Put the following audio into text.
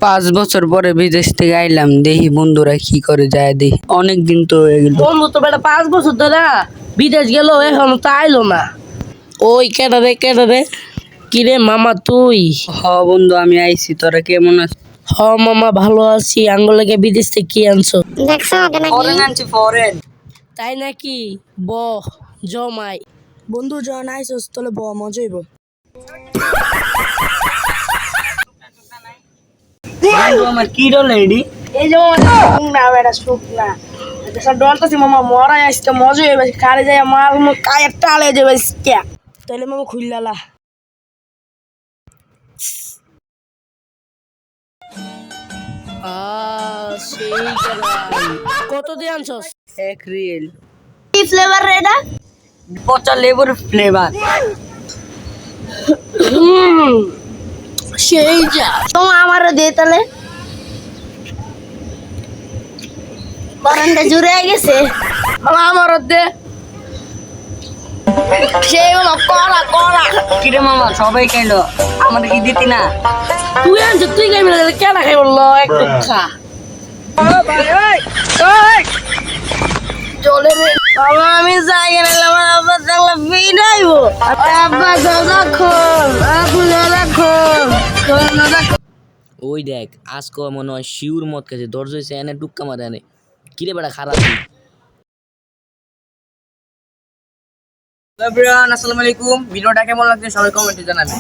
5 বছর পরে বিদেশ থেকে আইলাম, দেখি বন্ধুরা কি করে যায় দেখি। অনেক দিন তো হয়ে গেল। বন্ধু তো বেটা 5 বছর ধরে বিদেশ গেল, এখন তো আইলো না। ওই কেডা রে কি রে মামা তুই? হ বন্ধু, আমি আইছি, তোরা কেমন আছিস? হ মামা ভালো আছি। আঙ্গুলকে বিদেশ থেকে কি আনছো? ফরেন আনছি, ফরেন। তাই নাকি? ব জমাই বন্ধু যখন আইসস তাহলে ব মজা হইব। বন্ধু আমার কি রোল এডি? এই যে না বেটা শুকনা সব ডরতাছি মামা, মরাই আসতে মজা হইবে। খারে যায় মার কায়ের টালে যাবে। তাহলে মামা খুললালা। সেই গেলাই। কত দিয়ে আনছস? 1 রিয়েল। কি ফ্লেভার রে এটা? পচা লেবুর ফ্লেভার। সেই যা তোমার আমারও দে তাহলে। বারান্দা জুড়ে গেছে মামা, আমারও দে। সেই মামা কড়া কড়া। কিরে মামা, সবাই খাইলো, আমাদের কি দিতি না? তুই আনছ, তুই খাইবি না কেন খাই বললো একটু খা। চলে রে বাবা, আমি যাই না। আমার আব্বা দেখলে বিনাইবো। আব্বা দাদা খোল, আব্বু দাদা খোল, খোল দাদা। ওই দেখ আজকে মনে হয় শিউর মদ খাইছে, দরজ হয়েছে এনে টুক্কা মারে এনে। কিরে বেটা খারাপ এভরিওয়ান, আসসালামু আলাইকুম। ভিডিওটা কেমন লাগছে সবাই কমেন্টে জানাবেন।